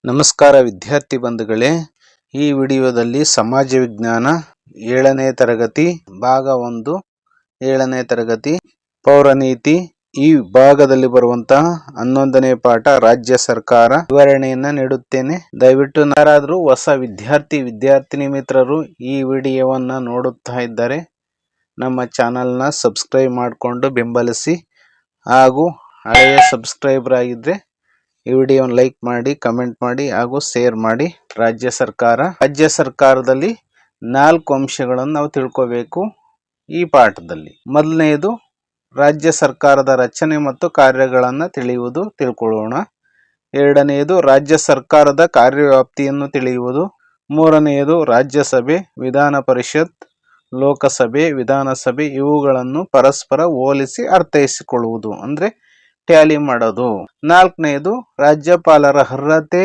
ನಮಸ್ಕಾರ ವಿದ್ಯಾರ್ಥಿ ಬಂಧುಗಳೇ, ಈ ವಿಡಿಯೋದಲ್ಲಿ ಸಮಾಜ ವಿಜ್ಞಾನ 7ನೇ ತರಗತಿ ಭಾಗ 1 7ನೇ ತರಗತಿ ಪೌರನೀತಿ ಈ ಭಾಗದಲ್ಲಿ ಬರುವಂತಹ 11ನೇ ಪಾಠ ರಾಜ್ಯ ಸರ್ಕಾರ ವಿವರಣೆಯನ್ನ ನೀಡುತ್ತೇನೆ. ದಯವಿಟ್ಟು ಯಾರಾದರೂ ಹೊಸ ವಿದ್ಯಾರ್ಥಿನಿ ಮಿತ್ರರು ಈ ವಿಡಿಯೋವನ್ನ ನೋಡುತ್ತಾ ಇದ್ದರೆ ನಮ್ಮ ಚಾನೆಲ್ನ ಸಬ್ಸ್ಕ್ರೈಬ್ ಮಾಡಿಕೊಂಡು ಬೆಂಬಲಿಸಿ, ಹಾಗೂ ಹಳೆಯ ಸಬ್ಸ್ಕ್ರೈಬರ್ ಆಗಿದ್ರೆ ಈ ವಿಡಿಯೋವನ್ನು ಲೈಕ್ ಮಾಡಿ, ಕಮೆಂಟ್ ಮಾಡಿ ಹಾಗೂ ಶೇರ್ ಮಾಡಿ. ರಾಜ್ಯ ಸರ್ಕಾರದಲ್ಲಿ 4 ಅಂಶಗಳನ್ನು ನಾವು ತಿಳ್ಕೋಬೇಕು ಈ ಪಾಠದಲ್ಲಿ. ಮೊದಲನೆಯದು ರಾಜ್ಯ ಸರ್ಕಾರದ ರಚನೆ ಮತ್ತು ಕಾರ್ಯಗಳನ್ನು ತಿಳ್ಕೊಳ್ಳೋಣ. ಎರಡನೆಯದು ರಾಜ್ಯ ಸರ್ಕಾರದ ಕಾರ್ಯವ್ಯಾಪ್ತಿಯನ್ನು ತಿಳಿಯುವುದು. ಮೂರನೆಯದು ರಾಜ್ಯಸಭೆ, ವಿಧಾನ ಪರಿಷತ್, ಲೋಕಸಭೆ, ವಿಧಾನಸಭೆ ಇವುಗಳನ್ನು ಪರಸ್ಪರ ಹೋಲಿಸಿ ಅರ್ಥೈಸಿಕೊಳ್ಳುವುದು, ಅಂದ್ರೆ ಟ್ಯಾಲಿ ಮಾಡೋದು. ನಾಲ್ಕನೆಯದು ರಾಜ್ಯಪಾಲರ ಅರ್ಹತೆ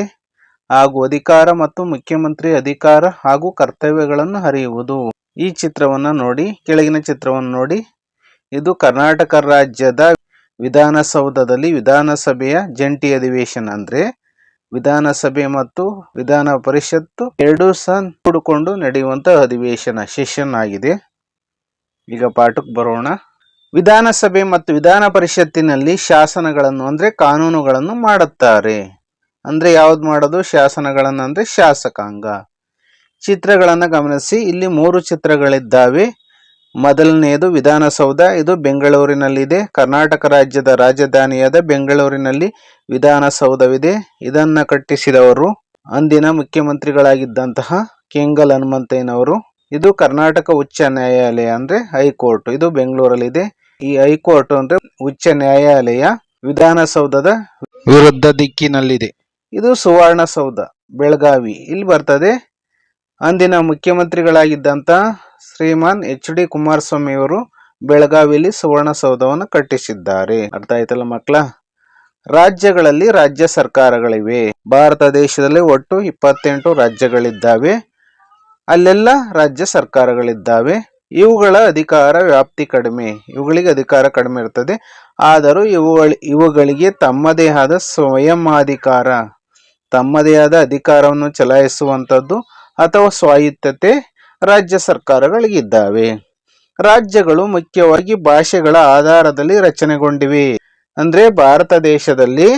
ಹಾಗೂ ಅಧಿಕಾರ ಮತ್ತು ಮುಖ್ಯಮಂತ್ರಿ ಅಧಿಕಾರ ಹಾಗೂ ಕರ್ತವ್ಯಗಳನ್ನು ಅರಿಯುವುದು. ಈ ಚಿತ್ರವನ್ನು ನೋಡಿ, ಕೆಳಗಿನ ಚಿತ್ರವನ್ನು ನೋಡಿ. ಇದು ಕರ್ನಾಟಕ ರಾಜ್ಯದ ವಿಧಾನಸೌಧದಲ್ಲಿ ವಿಧಾನಸಭೆಯ ಜಂಟಿ ಅಧಿವೇಶನ, ಅಂದ್ರೆ ವಿಧಾನಸಭೆ ಮತ್ತು ವಿಧಾನ ಪರಿಷತ್ತು ಎರಡೂ ಸಹ ಕೂಡಿಕೊಂಡು ನಡೆಯುವಂತಹ ಅಧಿವೇಶನ ಸೆಷನ್ ಆಗಿದೆ. ಈಗ ಪಾಠಕ್ಕೆ ಬರೋಣ. ವಿಧಾನಸಭೆ ಮತ್ತು ವಿಧಾನ ಪರಿಷತ್ತಿನಲ್ಲಿ ಶಾಸನಗಳನ್ನು ಅಂದ್ರೆ ಕಾನೂನುಗಳನ್ನು ಮಾಡುತ್ತಾರೆ. ಅಂದ್ರೆ ಯಾವ್ದು ಮಾಡೋದು? ಶಾಸನಗಳನ್ನು, ಅಂದ್ರೆ ಶಾಸಕಾಂಗ. ಚಿತ್ರಗಳನ್ನು ಗಮನಿಸಿ. ಇಲ್ಲಿ 3 ಚಿತ್ರಗಳಿದ್ದಾವೆ. ಮೊದಲನೆಯದು ವಿಧಾನಸೌಧ, ಇದು ಬೆಂಗಳೂರಿನಲ್ಲಿದೆ. ಕರ್ನಾಟಕ ರಾಜ್ಯದ ರಾಜಧಾನಿಯಾದ ಬೆಂಗಳೂರಿನಲ್ಲಿ ವಿಧಾನಸೌಧವಿದೆ. ಇದನ್ನ ಕಟ್ಟಿಸಿದವರು ಅಂದಿನ ಮುಖ್ಯಮಂತ್ರಿಗಳಾಗಿದ್ದಂತಹ ಕೆಂಗಲ್ ಹನುಮಂತಯ್ಯನವರು. ಇದು ಕರ್ನಾಟಕ ಉಚ್ಚ ನ್ಯಾಯಾಲಯ, ಅಂದ್ರೆ ಹೈಕೋರ್ಟ್, ಇದು ಬೆಂಗಳೂರಲ್ಲಿದೆ. ಈ ಹೈಕೋರ್ಟ್ ಅಂದ್ರೆ ಉಚ್ಚ ನ್ಯಾಯಾಲಯ ವಿಧಾನಸೌಧದ ವಿರುದ್ಧ ದಿಕ್ಕಿನಲ್ಲಿದೆ. ಇದು ಸುವರ್ಣಸೌಧ ಬೆಳಗಾವಿ ಇಲ್ಲಿ ಬರ್ತದೆ. ಅಂದಿನ ಮುಖ್ಯಮಂತ್ರಿಗಳಾಗಿದ್ದಂತ ಶ್ರೀಮಾನ್ ಎಚ್.ಡಿ. ಕುಮಾರಸ್ವಾಮಿ ಅವರು ಬೆಳಗಾವಿಯಲ್ಲಿ ಸುವರ್ಣಸೌಧವನ್ನು ಕಟ್ಟಿಸಿದ್ದಾರೆ. ಅರ್ಥ ಆಯ್ತಲ್ಲ ಮಕ್ಕಳ? ರಾಜ್ಯಗಳಲ್ಲಿ ರಾಜ್ಯ ಸರ್ಕಾರಗಳಿವೆ. ಭಾರತ ದೇಶದಲ್ಲಿ ಒಟ್ಟು 28 ರಾಜ್ಯಗಳಿದ್ದಾವೆ. ಅಲ್ಲೆಲ್ಲ ರಾಜ್ಯ ಸರ್ಕಾರಗಳಿದ್ದಾವೆ. ಇವುಗಳ ಅಧಿಕಾರ ವ್ಯಾಪ್ತಿ ಕಡಿಮೆ, ಇವುಗಳಿಗೆ ಅಧಿಕಾರ ಕಡಿಮೆ ಇರ್ತದೆ. ಆದರೂ ಇವುಗಳಿಗೆ ತಮ್ಮದೇ ಆದ ಸ್ವಯಮಾಧಿಕಾರ, ತಮ್ಮದೇ ಆದ ಅಧಿಕಾರವನ್ನು ಚಲಾಯಿಸುವಂಥದ್ದು ಅಥವಾ ಸ್ವಾಯತ್ತತೆ ರಾಜ್ಯ ಸರ್ಕಾರಗಳಿಗಿದ್ದಾವೆ. ರಾಜ್ಯಗಳು ಮುಖ್ಯವಾಗಿ ಭಾಷೆಗಳ ಆಧಾರದಲ್ಲಿ ರಚನೆಗೊಂಡಿವೆ. ಅಂದ್ರೆ ಭಾರತ ದೇಶದಲ್ಲಿ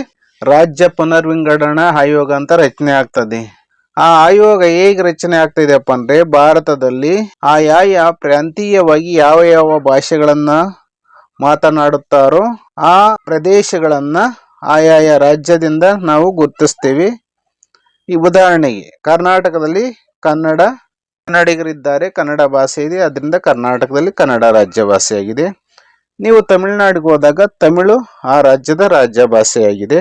ರಾಜ್ಯ ಪುನರ್ವಿಂಗಡಣಾ ಆಯೋಗ ಅಂತ ರಚನೆ ಆಗ್ತದೆ. ಆ ಆಯೋಗ ಹೇಗೆ ರಚನೆ ಆಗ್ತಿದೆಯಪ್ಪ ಅಂದ್ರೆ, ಭಾರತದಲ್ಲಿ ಆಯಾ ಪ್ರಾಂತೀಯವಾಗಿ ಯಾವ ಭಾಷೆಗಳನ್ನ ಮಾತನಾಡುತ್ತಾರೋ ಆ ಪ್ರದೇಶಗಳನ್ನ ಆಯಾಯ ರಾಜ್ಯದಿಂದ ನಾವು ಗುರುತಿಸ್ತೇವೆ. ಈ ಉದಾಹರಣೆಗೆ ಕರ್ನಾಟಕದಲ್ಲಿ ಕನ್ನಡಿಗರಿದ್ದಾರೆ, ಕನ್ನಡ ಭಾಷೆ ಇದೆ, ಅದರಿಂದ ಕರ್ನಾಟಕದಲ್ಲಿ ಕನ್ನಡ ರಾಜ್ಯ ಭಾಷೆಯಾಗಿದೆ. ನೀವು ತಮಿಳುನಾಡಿಗೆ ಹೋದಾಗ ತಮಿಳು ಆ ರಾಜ್ಯದ ರಾಜ್ಯ ಭಾಷೆಯಾಗಿದೆ.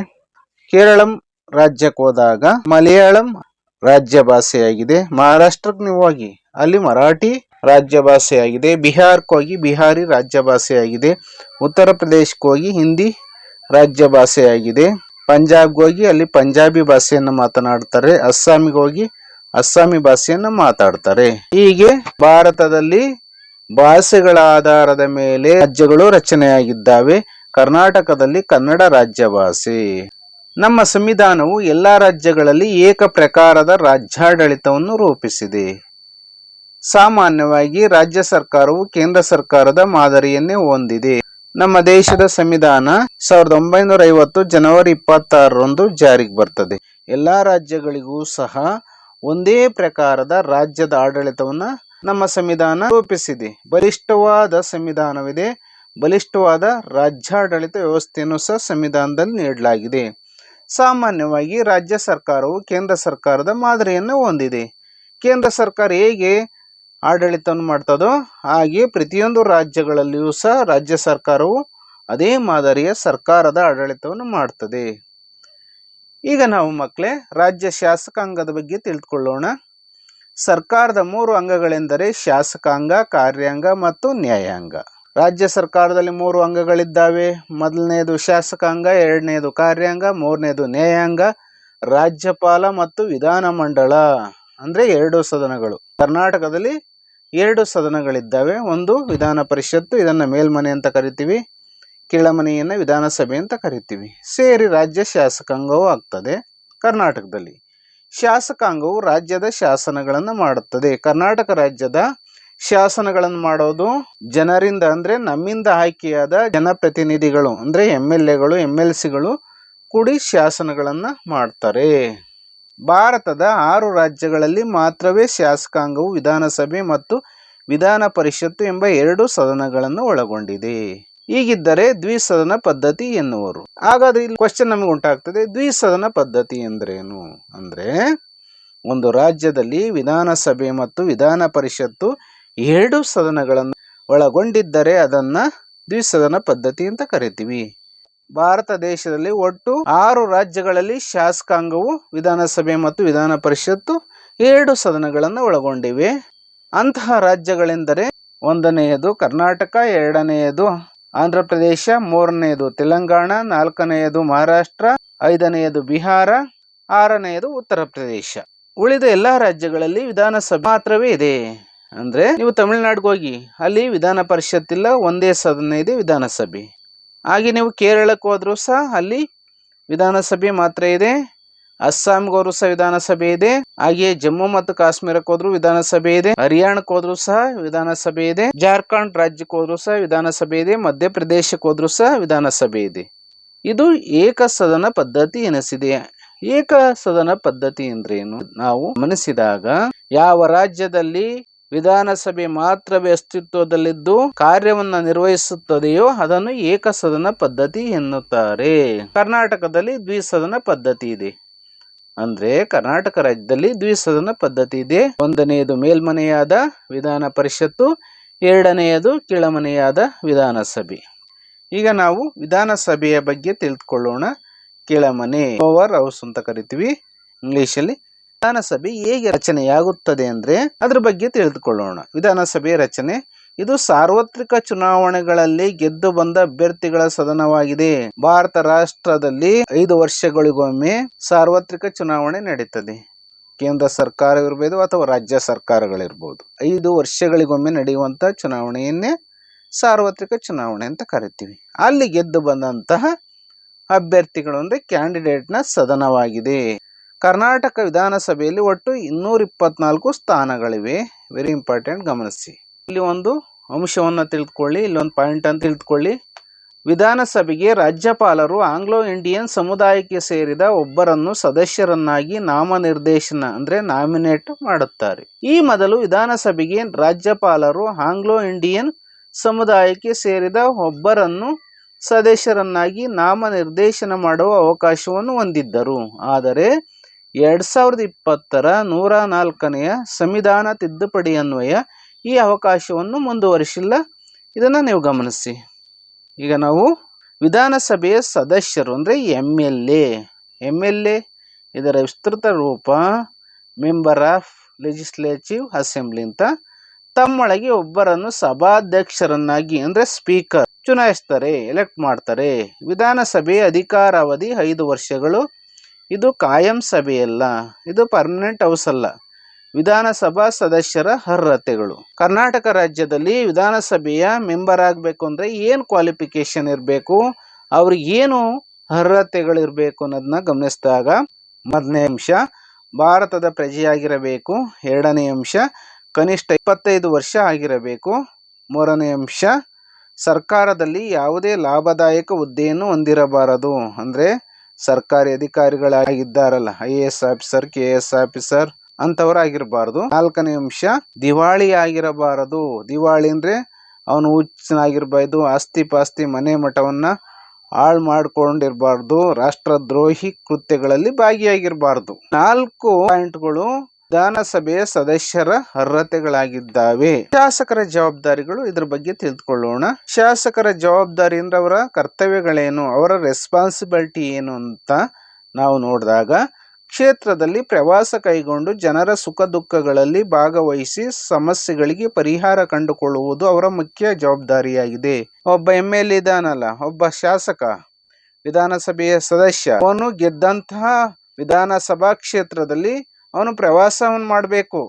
ಕೇರಳಂ ರಾಜ್ಯಕ್ಕೆ ಹೋದಾಗ ಮಲಯಾಳಂ ರಾಜ್ಯ ಭಾಷೆಯಾಗಿದೆ. ಮಹಾರಾಷ್ಟ್ರಕ್ಕೆ ನೀವು ಹೋಗಿ ಅಲ್ಲಿ ಮರಾಠಿ ರಾಜ್ಯ ಭಾಷೆಯಾಗಿದೆ. ಬಿಹಾರಕ್ಕೆ ಹೋಗಿ ಬಿಹಾರಿ ರಾಜ್ಯ ಭಾಷೆಯಾಗಿದೆ. ಉತ್ತರ ಪ್ರದೇಶಕ್ಕೆ ಹೋಗಿ ಹಿಂದಿ ರಾಜ್ಯ ಭಾಷೆಯಾಗಿದೆ. ಪಂಜಾಬ್ಗೆ ಹೋಗಿ ಅಲ್ಲಿ ಪಂಜಾಬಿ ಭಾಷೆಯನ್ನು ಮಾತನಾಡ್ತಾರೆ. ಅಸ್ಸಾಮಿಗೆ ಹೋಗಿ ಅಸ್ಸಾಮಿ ಭಾಷೆಯನ್ನು ಮಾತಾಡ್ತಾರೆ. ಹೀಗೆ ಭಾರತದಲ್ಲಿ ಭಾಷೆಗಳ ಆಧಾರದ ಮೇಲೆ ರಾಜ್ಯಗಳು ರಚನೆಯಾಗಿದ್ದಾವೆ. ಕರ್ನಾಟಕದಲ್ಲಿ ಕನ್ನಡ ರಾಜ್ಯ ಭಾಷೆ. ನಮ್ಮ ಸಂವಿಧಾನವು ಎಲ್ಲಾ ರಾಜ್ಯಗಳಲ್ಲಿ ಏಕ ಪ್ರಕಾರದ ರಾಜ್ಯಾಡಳಿತವನ್ನು ರೂಪಿಸಿದೆ. ಸಾಮಾನ್ಯವಾಗಿ ರಾಜ್ಯ ಸರ್ಕಾರವು ಕೇಂದ್ರ ಸರ್ಕಾರದ ಮಾದರಿಯನ್ನೇ ಹೊಂದಿದೆ. ನಮ್ಮ ದೇಶದ ಸಂವಿಧಾನ 1950 ಜನವರಿ 26ರಂದು ಜಾರಿಗೆ ಬರ್ತದೆ. ಎಲ್ಲಾ ರಾಜ್ಯಗಳಿಗೂ ಸಹ ಒಂದೇ ಪ್ರಕಾರದ ರಾಜ್ಯದ ಆಡಳಿತವನ್ನ ನಮ್ಮ ಸಂವಿಧಾನ ರೂಪಿಸಿದೆ. ಬಲಿಷ್ಠವಾದ ಸಂವಿಧಾನವಿದೆ. ಬಲಿಷ್ಠವಾದ ರಾಜ್ಯಾಡಳಿತ ವ್ಯವಸ್ಥೆಯನ್ನು ಸಹ ಸಂವಿಧಾನದಲ್ಲಿ ನೀಡಲಾಗಿದೆ. ಸಾಮಾನ್ಯವಾಗಿ ರಾಜ್ಯ ಸರ್ಕಾರವು ಕೇಂದ್ರ ಸರ್ಕಾರದ ಮಾದರಿಯನ್ನು ಹೊಂದಿದೆ. ಕೇಂದ್ರ ಸರ್ಕಾರ ಹೇಗೆ ಆಡಳಿತವನ್ನು ಮಾಡ್ತದೋ ಹಾಗೆ ಪ್ರತಿಯೊಂದು ರಾಜ್ಯಗಳಲ್ಲಿಯೂ ಸಹ ರಾಜ್ಯ ಸರ್ಕಾರವು ಅದೇ ಮಾದರಿಯ ಸರ್ಕಾರದ ಆಡಳಿತವನ್ನು ಮಾಡ್ತದೆ. ಈಗ ನಾವು ಮಕ್ಕಳೇ ರಾಜ್ಯ ಶಾಸಕಾಂಗದ ಬಗ್ಗೆ ತಿಳಿದುಕೊಳ್ಳೋಣ. ಸರ್ಕಾರದ 3 ಅಂಗಗಳೆಂದರೆ ಶಾಸಕಾಂಗ, ಕಾರ್ಯಾಂಗ ಮತ್ತು ನ್ಯಾಯಾಂಗ. ರಾಜ್ಯ ಸರ್ಕಾರದಲ್ಲಿ 3 ಅಂಗಗಳಿದ್ದಾವೆ. ಮೊದಲನೆಯದು ಶಾಸಕಾಂಗ, ಎರಡನೆಯದು ಕಾರ್ಯಾಂಗ, ಮೂರನೆಯದು ನ್ಯಾಯಾಂಗ. ರಾಜ್ಯಪಾಲ ಮತ್ತು ವಿಧಾನಮಂಡಲ ಅಂದ್ರೆ 2 ಸದನಗಳು. ಕರ್ನಾಟಕದಲ್ಲಿ 2 ಸದನಗಳಿದ್ದಾವೆ. ಒಂದು ವಿಧಾನ ಪರಿಷತ್ತು, ಇದನ್ನ ಮೇಲ್ಮನೆ ಅಂತ ಕರಿತೀವಿ. ಕೆಳಮನೆಯನ್ನ ವಿಧಾನಸಭೆ ಅಂತ ಕರಿತೀವಿ. ಸೇರಿ ರಾಜ್ಯ ಶಾಸಕಾಂಗವೂ ಆಗ್ತದೆ ಕರ್ನಾಟಕದಲ್ಲಿ. ಶಾಸಕಾಂಗವು ರಾಜ್ಯದ ಶಾಸನಗಳನ್ನು ಮಾಡುತ್ತದೆ. ಕರ್ನಾಟಕ ರಾಜ್ಯದ ಶಾಸನಗಳನ್ನು ಮಾಡೋದು ಜನರಿಂದ, ಅಂದ್ರೆ ನಮ್ಮಿಂದ ಆಯ್ಕೆಯಾದ ಜನಪ್ರತಿನಿಧಿಗಳು, ಅಂದ್ರೆ MLAಗಳು MLCಗಳು ಕೂಡಿ ಶಾಸನಗಳನ್ನ ಮಾಡ್ತಾರೆ. ಭಾರತದ 6 ರಾಜ್ಯಗಳಲ್ಲಿ ಮಾತ್ರವೇ ಶಾಸಕಾಂಗವು ವಿಧಾನಸಭೆ ಮತ್ತು ವಿಧಾನ ಪರಿಷತ್ತು ಎಂಬ 2 ಸದನಗಳನ್ನು ಒಳಗೊಂಡಿದೆ. ಹೀಗಿದ್ದರೆ ದ್ವಿಸದನ ಪದ್ಧತಿ ಎನ್ನುವರು. ಹಾಗಾದ್ರೆ ಇಲ್ಲಿ ಕ್ವಶನ್ ನಮಗೆ ಉಂಟಾಗ್ತದೆ, ದ್ವಿಸದನ ಪದ್ಧತಿ ಎಂದ್ರೇನು? ಅಂದ್ರೆ ಒಂದು ರಾಜ್ಯದಲ್ಲಿ ವಿಧಾನಸಭೆ ಮತ್ತು ವಿಧಾನ ಪರಿಷತ್ತು 2 ಸದನಗಳನ್ನು ಒಳಗೊಂಡಿದ್ದರೆ ಅದನ್ನ ದ್ವಿಸದನ ಪದ್ಧತಿ ಅಂತ ಕರಿತೀವಿ. ಭಾರತ ದೇಶದಲ್ಲಿ ಒಟ್ಟು 6 ರಾಜ್ಯಗಳಲ್ಲಿ ಶಾಸಕಾಂಗವು ವಿಧಾನಸಭೆ ಮತ್ತು ವಿಧಾನ ಪರಿಷತ್ತು 2 ಸದನಗಳನ್ನು ಒಳಗೊಂಡಿವೆ. ಅಂತಹ ರಾಜ್ಯಗಳೆಂದರೆ 1ನೆಯದು ಕರ್ನಾಟಕ, 2ನೆಯದು ಆಂಧ್ರ ಪ್ರದೇಶ, 3ನೇದು ತೆಲಂಗಾಣ, 4ನೇಯದು ಮಹಾರಾಷ್ಟ್ರ, 5ನೇಯದು ಬಿಹಾರ, 6ನೇಯದು ಉತ್ತರ ಪ್ರದೇಶ. ಉಳಿದ ಎಲ್ಲಾ ರಾಜ್ಯಗಳಲ್ಲಿ ವಿಧಾನಸಭೆ ಮಾತ್ರವೇ ಇದೆ. ಅಂದ್ರೆ ನೀವು ತಮಿಳುನಾಡಿಗೆ ಹೋಗಿ, ಅಲ್ಲಿ ವಿಧಾನ ಪರಿಷತ್ ಇಲ್ಲ, ಒಂದೇ ಸದನ ಇದೆ, ವಿಧಾನಸಭೆ. ಹಾಗೆ ನೀವು ಕೇರಳಕ್ಕೆ ಹೋದ್ರೂ ಸಹ ಅಲ್ಲಿ ವಿಧಾನಸಭೆ ಮಾತ್ರ ಇದೆ. ಅಸ್ಸಾಂಗೆ ಹೋದ್ರೂ ಸಹ ವಿಧಾನಸಭೆ ಇದೆ. ಹಾಗೆ ಜಮ್ಮು ಮತ್ತು ಕಾಶ್ಮೀರಕ್ಕೆ ಹೋದ್ರೂ ವಿಧಾನಸಭೆ ಇದೆ. ಹರಿಯಾಣಕ್ಕೆ ಹೋದ್ರೂ ಸಹ ವಿಧಾನಸಭೆ ಇದೆ. ಜಾರ್ಖಂಡ್ ರಾಜ್ಯಕ್ಕೆ ಹೋದ್ರೂ ಸಹ ವಿಧಾನಸಭೆ ಇದೆ. ಮಧ್ಯಪ್ರದೇಶಕ್ಕೆ ಹೋದ್ರೂ ಸಹ ವಿಧಾನಸಭೆ ಇದೆ. ಇದು ಏಕಸದನ ಪದ್ಧತಿ ಎನಿಸಿದೆ. ಏಕಸದನ ಪದ್ಧತಿ ಅಂದ್ರೇನು? ನಾವು ಗಮನಿಸಿದಾಗ ಯಾವ ರಾಜ್ಯದಲ್ಲಿ ವಿಧಾನಸಭೆ ಮಾತ್ರವೇ ಅಸ್ತಿತ್ವದಲ್ಲಿದ್ದು ಕಾರ್ಯವನ್ನ ನಿರ್ವಹಿಸುತ್ತದೆಯೋ ಅದನ್ನು ಏಕಸದನ ಪದ್ಧತಿ ಎನ್ನುತ್ತಾರೆ. ಕರ್ನಾಟಕದಲ್ಲಿ ದ್ವಿಸದನ ಪದ್ಧತಿ ಇದೆ. ಅಂದ್ರೆ ಕರ್ನಾಟಕ ರಾಜ್ಯದಲ್ಲಿ ದ್ವಿಸದನ ಪದ್ಧತಿ ಇದೆ. 1ನೇಯದು ಮೇಲ್ಮನೆಯಾದ ವಿಧಾನ ಪರಿಷತ್ತು, 2ನೇಯದು ಕೆಳಮನೆಯಾದ ವಿಧಾನಸಭೆ. ಈಗ ನಾವು ವಿಧಾನಸಭೆಯ ಬಗ್ಗೆ ತಿಳಿದುಕೊಳ್ಳೋಣ. ಕೆಳಮನೆ, ಲೋವರ್ ಹೌಸ್ ಅಂತ ಕರಿತೀವಿ ಇಂಗ್ಲಿಷಲ್ಲಿ. ವಿಧಾನಸಭೆ ಹೇಗೆ ರಚನೆಯಾಗುತ್ತದೆ ಅಂದ್ರೆ ಅದ್ರ ಬಗ್ಗೆ ತಿಳಿದುಕೊಳ್ಳೋಣ. ವಿಧಾನಸಭೆಯ ರಚನೆ: ಇದು ಸಾರ್ವತ್ರಿಕ ಚುನಾವಣೆಗಳಲ್ಲಿ ಗೆದ್ದು ಬಂದ ಅಭ್ಯರ್ಥಿಗಳ ಸದನವಾಗಿದೆ. ಭಾರತ ರಾಷ್ಟ್ರದಲ್ಲಿ 5 ವರ್ಷಗಳಿಗೊಮ್ಮೆ ಸಾರ್ವತ್ರಿಕ ಚುನಾವಣೆ ನಡೀತದೆ. ಕೇಂದ್ರ ಸರ್ಕಾರವಿರ್ಬೋದು ಅಥವಾ ರಾಜ್ಯ ಸರ್ಕಾರಗಳಿರ್ಬೋದು. 5 ವರ್ಷಗಳಿಗೊಮ್ಮೆ ನಡೆಯುವಂತ ಚುನಾವಣೆಯನ್ನೇ ಸಾರ್ವತ್ರಿಕ ಚುನಾವಣೆ ಅಂತ ಕರಿತೀವಿ. ಅಲ್ಲಿ ಗೆದ್ದು ಬಂದಂತಹ ಅಭ್ಯರ್ಥಿಗಳು ಅಂದ್ರೆ ಕ್ಯಾಂಡಿಡೇಟ್ನ ಸದನವಾಗಿದೆ. ಕರ್ನಾಟಕ ವಿಧಾನಸಭೆಯಲ್ಲಿ ಒಟ್ಟು 224 ಸ್ಥಾನಗಳಿವೆ. ವೆರಿ ಇಂಪಾರ್ಟೆಂಟ್, ಗಮನಿಸಿ. ಇಲ್ಲಿ ಒಂದು ಅಂಶವನ್ನು ತಿಳಿದುಕೊಳ್ಳಿ, ಇಲ್ಲೊಂದು ಪಾಯಿಂಟ್ ಅಂತ ತಿಳಿದುಕೊಳ್ಳಿ. ವಿಧಾನಸಭೆಗೆ ರಾಜ್ಯಪಾಲರು ಆಂಗ್ಲೋ ಇಂಡಿಯನ್ ಸಮುದಾಯಕ್ಕೆ ಸೇರಿದ ಒಬ್ಬರನ್ನು ಸದಸ್ಯರನ್ನಾಗಿ ನಾಮನಿರ್ದೇಶನ ಅಂದ್ರೆ ನಾಮಿನೇಟ್ ಮಾಡುತ್ತಾರೆ. ಈ ಮೊದಲು ವಿಧಾನಸಭೆಗೆ ರಾಜ್ಯಪಾಲರು ಆಂಗ್ಲೋ ಇಂಡಿಯನ್ ಸಮುದಾಯಕ್ಕೆ ಸೇರಿದ ಒಬ್ಬರನ್ನು ಸದಸ್ಯರನ್ನಾಗಿ ನಾಮನಿರ್ದೇಶನ ಮಾಡುವ ಅವಕಾಶವನ್ನು ಹೊಂದಿದ್ದರು. ಆದರೆ 2020ರ 104ನೇ ಸಂವಿಧಾನ ತಿದ್ದುಪಡಿ ಅನ್ವಯ ಈ ಅವಕಾಶವನ್ನು ಮುಂದುವರಿಸಿಲ್ಲ. ಇದನ್ನ ನೀವು ಗಮನಿಸಿ. ಈಗ ನಾವು ವಿಧಾನಸಭೆಯ ಸದಸ್ಯರು ಅಂದ್ರೆ MLA ಇದರ ವಿಸ್ತೃತ ರೂಪ ಮೆಂಬರ್ ಆಫ್ ಲೆಜಿಸ್ಲೇಟಿವ್ ಅಸೆಂಬ್ಲಿ ಅಂತ. ತಮ್ಮೊಳಗೆ ಒಬ್ಬರನ್ನು ಸಭಾಧ್ಯಕ್ಷರನ್ನಾಗಿ ಅಂದ್ರೆ ಸ್ಪೀಕರ್ ಚುನಾಯಿಸ್ತಾರೆ, ಎಲೆಕ್ಟ್ ಮಾಡ್ತಾರೆ. ವಿಧಾನಸಭೆಯ ಅಧಿಕಾರಾವಧಿ 5 ವರ್ಷಗಳು. ಇದು ಕಾಯಂ ಸಭೆಯಲ್ಲ, ಇದು ಪರ್ಮನೆಂಟ್ ಹೌಸ್ ಅಲ್ಲ. ವಿಧಾನಸಭಾ ಸದಸ್ಯರ ಅರ್ಹತೆಗಳು: ಕರ್ನಾಟಕ ರಾಜ್ಯದಲ್ಲಿ ವಿಧಾನಸಭೆಯ ಮೆಂಬರ್ ಆಗಬೇಕು ಅಂದ್ರೆ ಏನು ಕ್ವಾಲಿಫಿಕೇಶನ್ ಇರಬೇಕು, ಅವ್ರಿಗೆ ಏನು ಅರ್ಹತೆಗಳಿರಬೇಕು ಅನ್ನೋದನ್ನ ಗಮನಿಸಿದಾಗ 1ನೇ ಅಂಶ ಭಾರತದ ಪ್ರಜೆಯಾಗಿರಬೇಕು. 2ನೇ ಅಂಶ ಕನಿಷ್ಠ 25 ವರ್ಷ ಆಗಿರಬೇಕು. 3ನೇ ಅಂಶ ಸರ್ಕಾರದಲ್ಲಿ ಯಾವುದೇ ಲಾಭದಾಯಕ ಹುದ್ದೆಯನ್ನು ಹೊಂದಿರಬಾರದು. ಅಂದ್ರೆ ಸರ್ಕಾರಿ ಅಧಿಕಾರಿಗಳಾಗಿದ್ದಾರಲ್ಲ, IAS ಆಫೀಸರ್, KS ಆಫೀಸರ್ ಅಂತವರಾಗಿರಬಾರದು. 4ನೇ ಅಂಶ ದಿವಾಳಿ ಆಗಿರಬಾರದು. ದಿವಾಳಿ ಅಂದ್ರೆ ಅವನು ಹುಚ್ಚನಾಗಿರ್ಬಾರ್ದು, ಆಸ್ತಿ ಪಾಸ್ತಿ ಮನೆ ಮಠವನ್ನ ಹಾಳು ಮಾಡ್ಕೊಂಡಿರ್ಬಾರ್ದು, ರಾಷ್ಟ್ರದ್ರೋಹಿ ಕೃತ್ಯಗಳಲ್ಲಿ ಭಾಗಿಯಾಗಿರಬಾರ್ದು. 4 ಪಾಯಿಂಟ್ಗಳು ವಿಧಾನಸಭೆಯ ಸದಸ್ಯರ ಅರ್ಹತೆಗಳಾಗಿದ್ದಾವೆ. ಶಾಸಕರ ಜವಾಬ್ದಾರಿಗಳು, ಇದ್ರ ಬಗ್ಗೆ ತಿಳಿದುಕೊಳ್ಳೋಣ. ಶಾಸಕರ ಜವಾಬ್ದಾರಿ ಅಂದ್ರೆ ಅವರ ಕರ್ತವ್ಯಗಳೇನು, ಅವರ ರೆಸ್ಪಾನ್ಸಿಬಿಲಿಟಿ ಏನು ಅಂತ ನಾವು ನೋಡಿದಾಗ, ಕ್ಷೇತ್ರದಲ್ಲಿ ಪ್ರವಾಸ ಕೈಗೊಂಡು ಜನರ ಸುಖ ದುಃಖಗಳಲ್ಲಿ ಭಾಗವಹಿಸಿ ಸಮಸ್ಯೆಗಳಿಗೆ ಪರಿಹಾರ ಕಂಡುಕೊಳ್ಳುವುದು ಅವರ ಮುಖ್ಯ ಜವಾಬ್ದಾರಿಯಾಗಿದೆ. ಒಬ್ಬ MLA ಇದಾನಲ್ಲ, ಒಬ್ಬ ಶಾಸಕ, ವಿಧಾನಸಭೆಯ ಸದಸ್ಯ, ಅವನು ಗೆದ್ದಂತಹ ವಿಧಾನಸಭಾ ಕ್ಷೇತ್ರದಲ್ಲಿ ಅವನು ಪ್ರವಾಸವನ್ನು ಮಾಡಬೇಕು,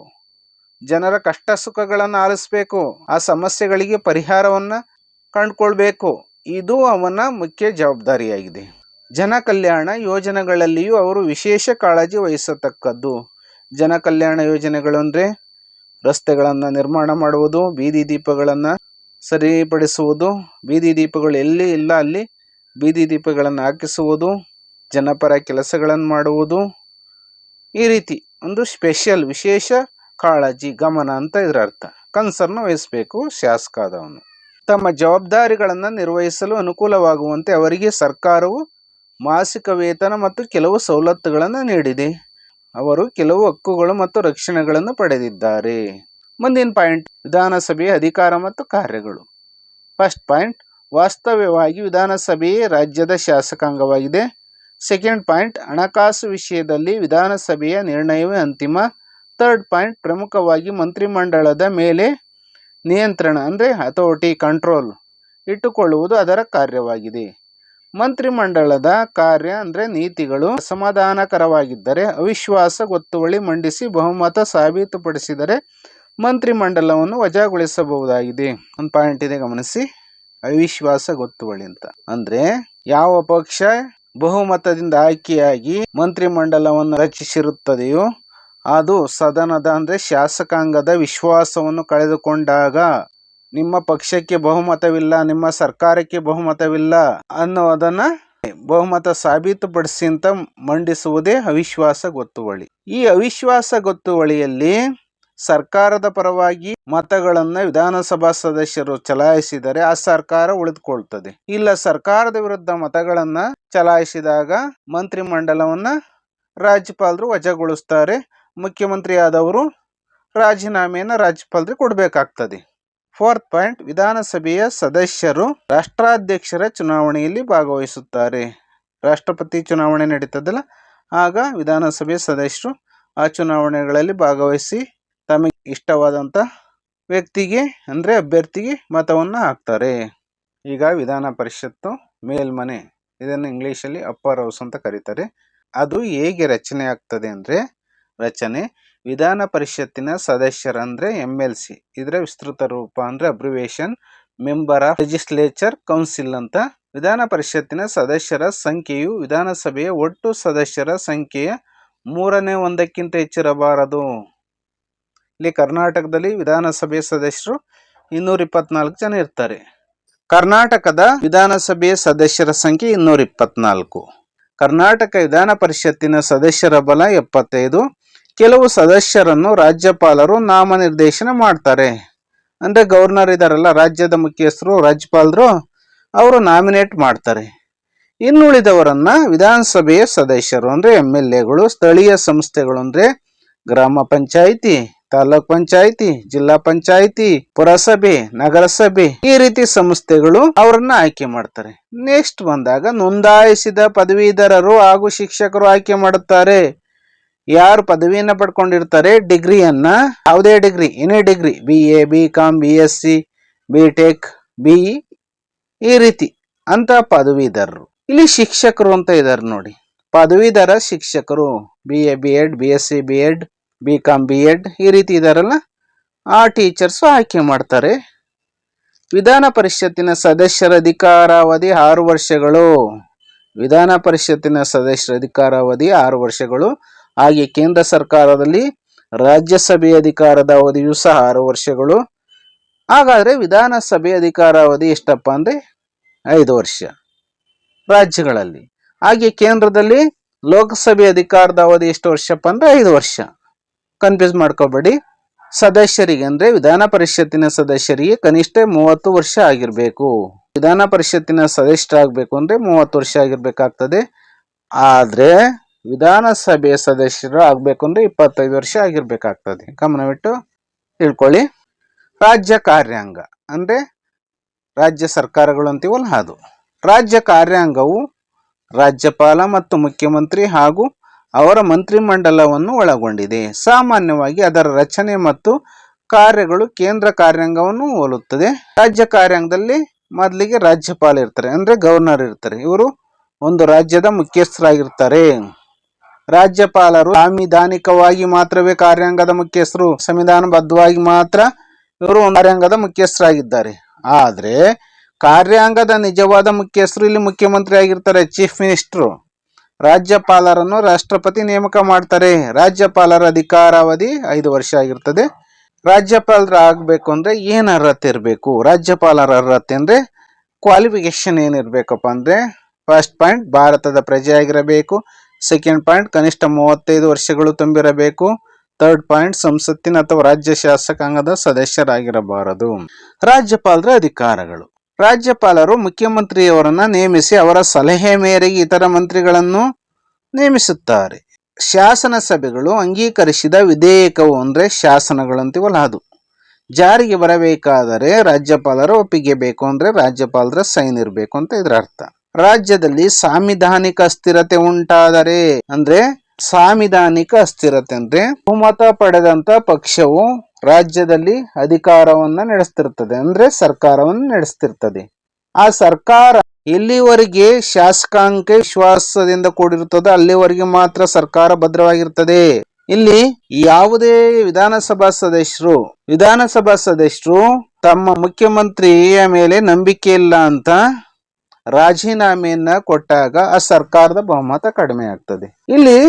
ಜನರ ಕಷ್ಟ ಸುಖಗಳನ್ನು ಆಲಿಸಬೇಕು, ಆ ಸಮಸ್ಯೆಗಳಿಗೆ ಪರಿಹಾರವನ್ನ ಕಂಡುಕೊಳ್ಬೇಕು. ಇದು ಅವನ ಮುಖ್ಯ ಜವಾಬ್ದಾರಿಯಾಗಿದೆ. ಜನ ಕಲ್ಯಾಣ ಯೋಜನೆಗಳಲ್ಲಿಯೂ ಅವರು ವಿಶೇಷ ಕಾಳಜಿ ವಹಿಸತಕ್ಕದ್ದು. ಜನ ಕಲ್ಯಾಣ ಯೋಜನೆಗಳು ಅಂದರೆ ರಸ್ತೆಗಳನ್ನು ನಿರ್ಮಾಣ ಮಾಡುವುದು, ಬೀದಿ ದೀಪಗಳನ್ನು ಸರಿಪಡಿಸುವುದು, ಬೀದಿ ದೀಪಗಳು ಎಲ್ಲಿ ಇಲ್ಲ ಅಲ್ಲಿ ಬೀದಿ ದೀಪಗಳನ್ನು ಹಾಕಿಸುವುದು, ಜನಪರ ಕೆಲಸಗಳನ್ನು ಮಾಡುವುದು. ಈ ರೀತಿ ಒಂದು ವಿಶೇಷ ಕಾಳಜಿ, ಗಮನ ಅಂತ ಇದರ ಅರ್ಥ. ಕನ್ಸರ್ನ್ ವಹಿಸಬೇಕು ಶಾಸಕ ಆದವನು. ತಮ್ಮ ಜವಾಬ್ದಾರಿಗಳನ್ನು ನಿರ್ವಹಿಸಲು ಅನುಕೂಲವಾಗುವಂತೆ ಅವರಿಗೆ ಸರ್ಕಾರವು ಮಾಸಿಕ ವೇತನ ಮತ್ತು ಕೆಲವು ಸವಲತ್ತುಗಳನ್ನು ನೀಡಿದೆ. ಅವರು ಕೆಲವು ಹಕ್ಕುಗಳು ಮತ್ತು ರಕ್ಷಣೆಗಳನ್ನು ಪಡೆದಿದ್ದಾರೆ. ಮುಂದಿನ ಪಾಯಿಂಟ್, ವಿಧಾನಸಭೆಯ ಅಧಿಕಾರ ಮತ್ತು ಕಾರ್ಯಗಳು. ಫಸ್ಟ್ ಪಾಯಿಂಟ್, ವಾಸ್ತವ್ಯವಾಗಿ ವಿಧಾನಸಭೆಯೇ ರಾಜ್ಯದ ಶಾಸಕಾಂಗವಾಗಿದೆ. ಸೆಕೆಂಡ್ ಪಾಯಿಂಟ್, ಹಣಕಾಸು ವಿಷಯದಲ್ಲಿ ವಿಧಾನಸಭೆಯ ನಿರ್ಣಯವೇ ಅಂತಿಮ. ಥರ್ಡ್ ಪಾಯಿಂಟ್, ಪ್ರಮುಖವಾಗಿ ಮಂತ್ರಿಮಂಡಲದ ಮೇಲೆ ನಿಯಂತ್ರಣ ಅಂದರೆ ಅಥಾರಿಟಿ, ಕಂಟ್ರೋಲ್ ಇಟ್ಟುಕೊಳ್ಳುವುದು ಅದರ ಕಾರ್ಯವಾಗಿದೆ. ಮಂತ್ರಿಮಂಡಲದ ಕಾರ್ಯ ಅಂದರೆ ನೀತಿಗಳು ಅಸಮಾಧಾನಕರವಾಗಿದ್ದರೆ ಅವಿಶ್ವಾಸ ಗೊತ್ತುವಳಿ ಮಂಡಿಸಿ ಬಹುಮತ ಸಾಬೀತುಪಡಿಸಿದರೆ ಮಂತ್ರಿಮಂಡಲವನ್ನು ವಜಾಗೊಳಿಸಬಹುದಾಗಿದೆ. ಒಂದು ಪಾಯಿಂಟ್ ಇದೆ ಗಮನಿಸಿ, ಅವಿಶ್ವಾಸ ಗೊತ್ತುವಳಿ ಅಂತ ಅಂದ್ರೆ ಯಾವ ಪಕ್ಷ ಬಹುಮತದಿಂದ ಆಯ್ಕೆಯಾಗಿ ಮಂತ್ರಿಮಂಡಲವನ್ನು ರಚಿಸಿರುತ್ತದೆಯೋ ಅದು ಸದನದ ಅಂದರೆ ಶಾಸಕಾಂಗದ ವಿಶ್ವಾಸವನ್ನು ಕಳೆದುಕೊಂಡಾಗ ನಿಮ್ಮ ಪಕ್ಷಕ್ಕೆ ಬಹುಮತವಿಲ್ಲ, ನಿಮ್ಮ ಸರ್ಕಾರಕ್ಕೆ ಬಹುಮತವಿಲ್ಲ ಅನ್ನೋದನ್ನ ಬಹುಮತ ಸಾಬೀತುಪಡಿಸಿ ಅಂತ ಮಂಡಿಸುವುದೇ ಅವಿಶ್ವಾಸ ಗೊತ್ತುವಳಿ. ಈ ಅವಿಶ್ವಾಸ ಗೊತ್ತುವಳಿಯಲ್ಲಿ ಸರ್ಕಾರದ ಪರವಾಗಿ ಮತಗಳನ್ನು ವಿಧಾನಸಭಾ ಸದಸ್ಯರು ಚಲಾಯಿಸಿದರೆ ಆ ಸರ್ಕಾರ ಉಳಿದುಕೊಳ್ತದೆ. ಇಲ್ಲ ಸರ್ಕಾರದ ವಿರುದ್ಧ ಮತಗಳನ್ನ ಚಲಾಯಿಸಿದಾಗ ಮಂತ್ರಿಮಂಡಲವನ್ನ ರಾಜ್ಯಪಾಲರು ವಜಾಗೊಳಿಸ್ತಾರೆ. ಮುಖ್ಯಮಂತ್ರಿ ಆದವರು ರಾಜೀನಾಮೆಯನ್ನು ರಾಜ್ಯಪಾಲರಿಗೆ ಕೊಡಬೇಕಾಗ್ತದೆ. ಫೋರ್ತ್ ಪಾಯಿಂಟ್, ವಿಧಾನಸಭೆಯ ಸದಸ್ಯರು ರಾಷ್ಟ್ರಾಧ್ಯಕ್ಷರ ಚುನಾವಣೆಯಲ್ಲಿ ಭಾಗವಹಿಸುತ್ತಾರೆ. ರಾಷ್ಟ್ರಪತಿ ಚುನಾವಣೆ ನಡೀತದಲ್ಲ, ಆಗ ವಿಧಾನಸಭೆಯ ಸದಸ್ಯರು ಆ ಚುನಾವಣೆಗಳಲ್ಲಿ ಭಾಗವಹಿಸಿ ತಮಗೆ ಇಷ್ಟವಾದಂಥ ವ್ಯಕ್ತಿಗೆ ಅಂದರೆ ಅಭ್ಯರ್ಥಿಗೆ ಮತವನ್ನು ಹಾಕ್ತಾರೆ. ಈಗ ವಿಧಾನ ಪರಿಷತ್ತು ಮೇಲ್ಮನೆ, ಇದನ್ನು ಇಂಗ್ಲೀಷಲ್ಲಿ ಅಪ್ಪರ್ ಹೌಸ್ ಅಂತ ಕರೀತಾರೆ. ಅದು ಹೇಗೆ ರಚನೆ ಆಗ್ತದೆ ಅಂದರೆ ರಚನೆ ವಿಧಾನ ಪರಿಷತ್ತಿನ ಸದಸ್ಯರ ಅಂದರೆ MLC, ಇದರ ವಿಸ್ತೃತ ರೂಪ ಅಂದರೆ abbreviation member of legislature council ಅಂತ. ವಿಧಾನ ಪರಿಷತ್ತಿನ ಸದಸ್ಯರ ಸಂಖ್ಯೆಯು ವಿಧಾನಸಭೆಯ ಒಟ್ಟು ಸದಸ್ಯರ ಸಂಖ್ಯೆಯ 1/3 ಹೆಚ್ಚಿರಬಾರದು. ಇಲ್ಲಿ ಕರ್ನಾಟಕದಲ್ಲಿ ವಿಧಾನಸಭೆಯ ಸದಸ್ಯರು 224 ಜನ ಇರ್ತಾರೆ. ಕರ್ನಾಟಕದ ವಿಧಾನಸಭೆಯ ಸದಸ್ಯರ ಸಂಖ್ಯೆ 224. ಕರ್ನಾಟಕ ವಿಧಾನ ಪರಿಷತ್ತಿನ ಸದಸ್ಯರ ಬಲ 75. ಕೆಲವು ಸದಸ್ಯರನ್ನು ರಾಜ್ಯಪಾಲರು ನಾಮನಿರ್ದೇಶನ ಮಾಡ್ತಾರೆ. ಅಂದರೆ ಗವರ್ನರ್ ಇದಾರಲ್ಲ, ರಾಜ್ಯದ ಮುಖ್ಯಸ್ಥರು ರಾಜ್ಯಪಾಲರು, ಅವರು ನಾಮಿನೇಟ್ ಮಾಡ್ತಾರೆ. ಇನ್ನುಳಿದವರನ್ನ ವಿಧಾನಸಭೆಯ ಸದಸ್ಯರು ಅಂದರೆ MLAಗಳು, ಸ್ಥಳೀಯ ಸಂಸ್ಥೆಗಳು ಅಂದರೆ ಗ್ರಾಮ ಪಂಚಾಯಿತಿ, ತಾಲೂಕ್ ಪಂಚಾಯಿತಿ, ಜಿಲ್ಲಾ ಪಂಚಾಯಿತಿ, ಪುರಸಭೆ, ನಗರಸಭೆ, ಈ ರೀತಿ ಸಂಸ್ಥೆಗಳು ಅವರನ್ನ ಆಯ್ಕೆ ಮಾಡ್ತಾರೆ. ನೆಕ್ಸ್ಟ್ ಬಂದಾಗ ನೋಂದಾಯಿಸಿದ ಪದವೀಧರರು ಹಾಗೂ ಶಿಕ್ಷಕರು ಆಯ್ಕೆ ಮಾಡುತ್ತಾರೆ. ಯಾರು ಪದವಿಯನ್ನ ಪಡ್ಕೊಂಡಿರ್ತಾರೆ, ಡಿಗ್ರಿಯನ್ನ, ಯಾವುದೇ degree, any degree, BA, BCom, BSc, BTech, BE, ಈ ರೀತಿ ಅಂತ ಪದವೀಧರರು. ಇಲ್ಲಿ ಶಿಕ್ಷಕರು ಅಂತ ಇದ್ದಾರೆ ನೋಡಿ, ಪದವೀಧರ ಶಿಕ್ಷಕರು BA, B.Ed, BSc, B.Ed, BCom, B.Ed ಈ ರೀತಿ ಇದಾರಲ್ಲ, ಆ ಟೀಚರ್ಸು ಆಯ್ಕೆ ಮಾಡ್ತಾರೆ. ವಿಧಾನ ಪರಿಷತ್ತಿನ ಸದಸ್ಯರ ಅಧಿಕಾರಾವಧಿ 6 ವರ್ಷಗಳು. ವಿಧಾನ ಪರಿಷತ್ತಿನ ಸದಸ್ಯರ ಅಧಿಕಾರಾವಧಿ 6 ವರ್ಷಗಳು. ಹಾಗೆ ಕೇಂದ್ರ ಸರ್ಕಾರದಲ್ಲಿ ರಾಜ್ಯಸಭೆಯ ಅಧಿಕಾರದ ಅವಧಿಯೂ ಸಹ 6 ವರ್ಷಗಳು. ಹಾಗಾದರೆ ವಿಧಾನಸಭೆಯ ಅಧಿಕಾರಾವಧಿ ಎಷ್ಟಪ್ಪ ಅಂದರೆ 5 ವರ್ಷ ರಾಜ್ಯಗಳಲ್ಲಿ. ಹಾಗೆ ಕೇಂದ್ರದಲ್ಲಿ ಲೋಕಸಭೆ ಅಧಿಕಾರದ ಅವಧಿ ಎಷ್ಟು ವರ್ಷಪ್ಪ ಅಂದರೆ 5 ವರ್ಷ. ಕನ್ಫ್ಯೂಸ್ ಮಾಡ್ಕೋಬೇಡಿ. ಸದಸ್ಯರಿಗೆ ಅಂದರೆ ವಿಧಾನ ಪರಿಷತ್ತಿನ ಸದಸ್ಯರಿಗೆ ಕನಿಷ್ಠ 30 ವರ್ಷ ಆಗಿರಬೇಕು. ವಿಧಾನ ಪರಿಷತ್ತಿನ ಸದಸ್ಯರಾಗಬೇಕು ಅಂದರೆ 30 ವರ್ಷ ಆಗಿರ್ಬೇಕಾಗ್ತದೆ. ಆದರೆ ವಿಧಾನಸಭೆಯ ಸದಸ್ಯರು ಆಗಬೇಕು ಅಂದರೆ 25 ವರ್ಷ ಆಗಿರ್ಬೇಕಾಗ್ತದೆ. ಗಮನವಿಟ್ಟು ತಿಳ್ಕೊಳ್ಳಿ. ರಾಜ್ಯ ಕಾರ್ಯಾಂಗ ಅಂದರೆ ರಾಜ್ಯ ಸರ್ಕಾರಗಳು ಅಂತೀವಲ್ಲ ಅದು. ರಾಜ್ಯ ಕಾರ್ಯಾಂಗವು ರಾಜ್ಯಪಾಲ ಮತ್ತು ಮುಖ್ಯಮಂತ್ರಿ ಹಾಗೂ ಅವರ ಮಂತ್ರಿಮಂಡಲವನ್ನು ಒಳಗೊಂಡಿದೆ. ಸಾಮಾನ್ಯವಾಗಿ ಅದರ ರಚನೆ ಮತ್ತು ಕಾರ್ಯಗಳು ಕೇಂದ್ರ ಕಾರ್ಯಾಂಗವನ್ನು ಹೋಲುತ್ತದೆ. ರಾಜ್ಯ ಕಾರ್ಯಾಂಗದಲ್ಲಿ ಮೊದಲಿಗೆ ರಾಜ್ಯಪಾಲ ಇರ್ತಾರೆ ಅಂದರೆ ಗವರ್ನರ್ ಇರ್ತಾರೆ. ಇವರು ಒಂದು ರಾಜ್ಯದ ಮುಖ್ಯಸ್ಥರಾಗಿರ್ತಾರೆ. ರಾಜ್ಯಪಾಲರು ಸಾಂವಿಧಾನಿಕವಾಗಿ ಮಾತ್ರವೇ ಕಾರ್ಯಾಂಗದ ಮುಖ್ಯಸ್ಥರು, ಸಂವಿಧಾನಬದ್ಧವಾಗಿ ಮಾತ್ರ ಇವರು ಕಾರ್ಯಾಂಗದ ಮುಖ್ಯಸ್ಥರಾಗಿದ್ದಾರೆ. ಆದರೆ ಕಾರ್ಯಾಂಗದ ನಿಜವಾದ ಮುಖ್ಯಸ್ಥರು ಇಲ್ಲಿ ಮುಖ್ಯಮಂತ್ರಿ ಆಗಿರ್ತಾರೆ, ಚೀಫ್ ಮಿನಿಸ್ಟರ್. ರಾಜ್ಯಪಾಲರನ್ನು ರಾಷ್ಟ್ರಪತಿ ನೇಮಕ ಮಾಡ್ತಾರೆ. ರಾಜ್ಯಪಾಲರ ಅಧಿಕಾರಾವಧಿ 5 ವರ್ಷ ಆಗಿರ್ತದೆ. ರಾಜ್ಯಪಾಲರ ಆಗ್ಬೇಕು ಅಂದ್ರೆ ಏನ್ ಅರ್ಹತೆ ಇರಬೇಕು? ರಾಜ್ಯಪಾಲರ ಅರ್ಹತೆ ಅಂದ್ರೆ ಕ್ವಾಲಿಫಿಕೇಶನ್ ಏನಿರ್ಬೇಕಪ್ಪ ಅಂದ್ರೆ, ಫಸ್ಟ್ ಪಾಯಿಂಟ್ ಭಾರತದ ಪ್ರಜೆ ಆಗಿರಬೇಕು. ಸೆಕೆಂಡ್ ಪಾಯಿಂಟ್ ಕನಿಷ್ಠ 35 ವರ್ಷಗಳು ತುಂಬಿರಬೇಕು. ಥರ್ಡ್ ಪಾಯಿಂಟ್ ಸಂಸತ್ತಿನ ಅಥವಾ ರಾಜ್ಯ ಶಾಸಕಾಂಗದ ಸದಸ್ಯರಾಗಿರಬಾರದು. ರಾಜ್ಯಪಾಲರ ಅಧಿಕಾರಗಳು: ರಾಜ್ಯಪಾಲರು ಮುಖ್ಯಮಂತ್ರಿಯವರನ್ನ ನೇಮಿಸಿ ಅವರ ಸಲಹೆ ಮೇರೆಗೆ ಇತರ ಮಂತ್ರಿಗಳನ್ನು ನೇಮಿಸುತ್ತಾರೆ. ಶಾಸನ ಸಭೆಗಳು ಅಂಗೀಕರಿಸಿದ ವಿಧೇಯಕವು ಅಂದ್ರೆ ಶಾಸನಗಳು ಅಂತೀವಲ್ಲ, ಅದು ಜಾರಿಗೆ ಬರಬೇಕಾದರೆ ರಾಜ್ಯಪಾಲರ ಒಪ್ಪಿಗೆ ಬೇಕು. ಅಂದ್ರೆ ರಾಜ್ಯಪಾಲರ ಸೈನ್ ಇರಬೇಕು ಅಂತ ಇದರ ಅರ್ಥ. ರಾಜ್ಯದಲ್ಲಿ ಸಾಂವಿಧಾನಿಕ ಅಸ್ಥಿರತೆ ಉಂಟಾದರೆ, ಅಂದ್ರೆ ಸಾಂವಿಧಾನಿಕ ಅಸ್ಥಿರತೆ ಅಂದ್ರೆ ಬಹುಮತ ಪಡೆದಂತ ಪಕ್ಷವು ರಾಜ್ಯದಲ್ಲಿ ಅಧಿಕಾರವನ್ನ ನಡೆಸ್ತಿರ್ತದೆ, ಅಂದ್ರೆ ಸರ್ಕಾರವನ್ನು ನಡೆಸ್ತಿರ್ತದೆ. ಆ ಸರ್ಕಾರ ಎಲ್ಲಿವರೆಗೆ ಶಾಸಕಾಂಗ ವಿಶ್ವಾಸದಿಂದ ಕೂಡಿರುತ್ತದೆ ಅಲ್ಲಿವರೆಗೆ ಮಾತ್ರ ಸರ್ಕಾರ ಭದ್ರವಾಗಿರ್ತದೆ. ಇಲ್ಲಿ ಯಾವುದೇ ವಿಧಾನಸಭಾ ಸದಸ್ಯರು ತಮ್ಮ ಮುಖ್ಯಮಂತ್ರಿಯ ಮೇಲೆ ನಂಬಿಕೆ ಇಲ್ಲ ಅಂತ ರಾಜೀನಾಮೆಯನ್ನ ಕೊಟ್ಟಾಗ ಆ ಸರ್ಕಾರದ ಬಹುಮತ ಕಡಿಮೆ ಆಗ್ತದೆ. ಇಲ್ಲಿ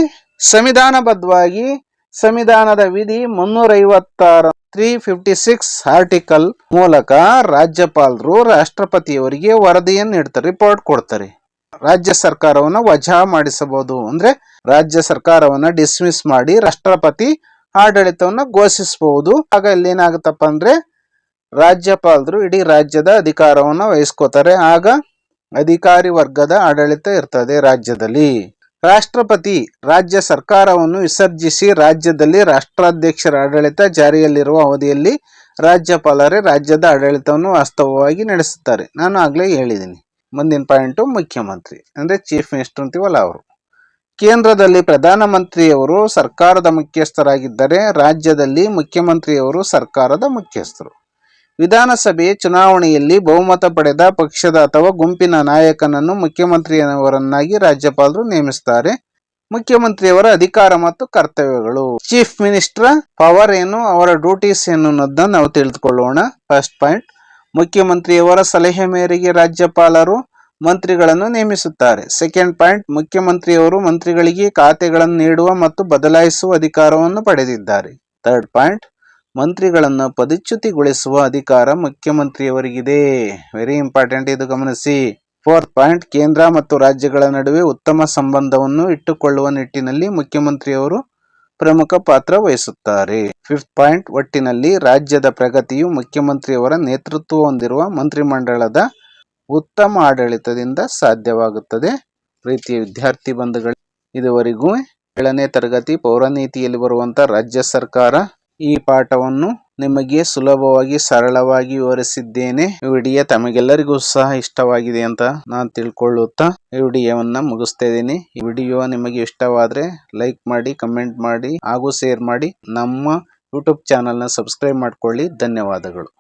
ಸಂವಿಧಾನಬದ್ಧವಾಗಿ ಸಂವಿಧಾನದ ವಿಧಿ 356 356 ಆರ್ಟಿಕಲ್ ಮೂಲಕ ರಾಜ್ಯಪಾಲರು ರಾಷ್ಟ್ರಪತಿಯವರಿಗೆ ವರದಿಯನ್ನು ನೀಡ್ತಾರೆ, ರಿಪೋರ್ಟ್ ಕೊಡ್ತಾರೆ. ರಾಜ್ಯ ಸರ್ಕಾರವನ್ನ ವಜಾ ಮಾಡಿಸಬಹುದು, ಅಂದ್ರೆ ರಾಜ್ಯ ಸರ್ಕಾರವನ್ನ ಡಿಸ್ಮಿಸ್ ಮಾಡಿ ರಾಷ್ಟ್ರಪತಿ ಆಡಳಿತವನ್ನ ಘೋಷಿಸಬಹುದು. ಆಗ ಇಲ್ಲಿ ಏನಾಗುತ್ತಪ್ಪ ಅಂದ್ರೆ ರಾಜ್ಯಪಾಲರು ಇಡೀ ರಾಜ್ಯದ ಅಧಿಕಾರವನ್ನ ವಹಿಸ್ಕೋತಾರೆ. ಆಗ ಅಧಿಕಾರಿ ವರ್ಗದ ಆಡಳಿತ ಇರ್ತದೆ ರಾಜ್ಯದಲ್ಲಿ. ರಾಷ್ಟ್ರಪತಿ ರಾಜ್ಯ ಸರ್ಕಾರವನ್ನು ವಿಸರ್ಜಿಸಿ ರಾಜ್ಯದಲ್ಲಿ ರಾಷ್ಟ್ರಾಧ್ಯಕ್ಷರ ಆಡಳಿತ ಜಾರಿಯಲ್ಲಿರುವ ಅವಧಿಯಲ್ಲಿ ರಾಜ್ಯಪಾಲರೇ ರಾಜ್ಯದ ಆಡಳಿತವನ್ನು ವಾಸ್ತವವಾಗಿ ನಡೆಸುತ್ತಾರೆ. ನಾನು ಆಗ್ಲೇ ಹೇಳಿದ್ದೀನಿ. ಮುಂದಿನ ಪಾಯಿಂಟು ಮುಖ್ಯಮಂತ್ರಿ ಅಂದ್ರೆ ಚೀಫ್ ಮಿನಿಸ್ಟರ್ ಅಂತೀವಲ್ಲ ಅವರು. ಕೇಂದ್ರದಲ್ಲಿ ಪ್ರಧಾನಮಂತ್ರಿಯವರು ಸರ್ಕಾರದ ಮುಖ್ಯಸ್ಥರಾಗಿದ್ದರೆ ರಾಜ್ಯದಲ್ಲಿ ಮುಖ್ಯಮಂತ್ರಿಯವರು ಸರ್ಕಾರದ ಮುಖ್ಯಸ್ಥರು. ವಿಧಾನಸಭೆ ಚುನಾವಣೆಯಲ್ಲಿ ಬಹುಮತ ಪಡೆದ ಪಕ್ಷದ ಅಥವಾ ಗುಂಪಿನ ನಾಯಕನನ್ನು ಮುಖ್ಯಮಂತ್ರಿಯವರನ್ನಾಗಿ ರಾಜ್ಯಪಾಲರು ನೇಮಿಸುತ್ತಾರೆ. ಮುಖ್ಯಮಂತ್ರಿಯವರ ಅಧಿಕಾರ ಮತ್ತು ಕರ್ತವ್ಯಗಳು: ಚೀಫ್ ಮಿನಿಸ್ಟರ್ ಪವರ್ ಏನು, ಅವರ ಡ್ಯೂಟೀಸ್ ಏನು ಅನ್ನೋದನ್ನ ನಾವು ತಿಳಿದುಕೊಳ್ಳೋಣ. ಫಸ್ಟ್ ಪಾಯಿಂಟ್, ಮುಖ್ಯಮಂತ್ರಿಯವರ ಸಲಹೆ ಮೇರೆಗೆ ರಾಜ್ಯಪಾಲರು ಮಂತ್ರಿಗಳನ್ನು ನೇಮಿಸುತ್ತಾರೆ. ಸೆಕೆಂಡ್ ಪಾಯಿಂಟ್, ಮುಖ್ಯಮಂತ್ರಿಯವರು ಮಂತ್ರಿಗಳಿಗೆ ಖಾತೆಗಳನ್ನು ನೀಡುವ ಮತ್ತು ಬದಲಾಯಿಸುವ ಅಧಿಕಾರವನ್ನು ಪಡೆದಿದ್ದಾರೆ. ಥರ್ಡ್ ಪಾಯಿಂಟ್, ಮಂತ್ರಿಗಳನ್ನು ಪದಚ್ಯುತಿಗೊಳಿಸುವ ಅಧಿಕಾರ ಮುಖ್ಯಮಂತ್ರಿಯವರಿಗಿದೆ. ವೆರಿ ಇಂಪಾರ್ಟೆಂಟ್, ಇದು ಗಮನಿಸಿ. ಫೋರ್ತ್ ಪಾಯಿಂಟ್, ಕೇಂದ್ರ ಮತ್ತು ರಾಜ್ಯಗಳ ನಡುವೆ ಉತ್ತಮ ಸಂಬಂಧವನ್ನು ಇಟ್ಟುಕೊಳ್ಳುವ ನಿಟ್ಟಿನಲ್ಲಿ ಮುಖ್ಯಮಂತ್ರಿಯವರು ಪ್ರಮುಖ ಪಾತ್ರ ವಹಿಸುತ್ತಾರೆ. ಫಿಫ್ತ್ ಪಾಯಿಂಟ್, ಒಟ್ಟಿನಲ್ಲಿ ರಾಜ್ಯದ ಪ್ರಗತಿಯು ಮುಖ್ಯಮಂತ್ರಿಯವರ ನೇತೃತ್ವ ಹೊಂದಿರುವ ಮಂತ್ರಿಮಂಡಲದ ಉತ್ತಮ ಆಡಳಿತದಿಂದ ಸಾಧ್ಯವಾಗುತ್ತದೆ. ಪ್ರೀತಿಯ ವಿದ್ಯಾರ್ಥಿ ಬಂಧುಗಳು, ಇದುವರೆಗೂ 7ನೇ ತರಗತಿ ಪೌರನೀತಿಯಲ್ಲಿ ಬರುವಂತಹ ರಾಜ್ಯ ಸರ್ಕಾರ ಈ ಪಾಠವನ್ನು ನಿಮಗೆ ಸುಲಭವಾಗಿ ಸರಳವಾಗಿ ವಿವರಿಸಿದ್ದೇನೆ. ಈ ವಿಡಿಯೋ ತಮಗೆಲ್ಲರಿಗೂ ಸಹ ಇಷ್ಟವಾಗಿದೆ ಅಂತ ನಾನು ತಿಳ್ಕೊಳ್ಳುತ್ತಾ ಈ ವಿಡಿಯೋವನ್ನ ಮುಗಿಸ್ತಾ ಇದ್ದೀನಿ. ಈ ವಿಡಿಯೋ ನಿಮಗೆ ಇಷ್ಟವಾದ್ರೆ ಲೈಕ್ ಮಾಡಿ, ಕಮೆಂಟ್ ಮಾಡಿ ಹಾಗೂ ಶೇರ್ ಮಾಡಿ. ನಮ್ಮ ಯೂಟ್ಯೂಬ್ ಚಾನಲ್ನ ಸಬ್ಸ್ಕ್ರೈಬ್ ಮಾಡ್ಕೊಳ್ಳಿ. ಧನ್ಯವಾದಗಳು.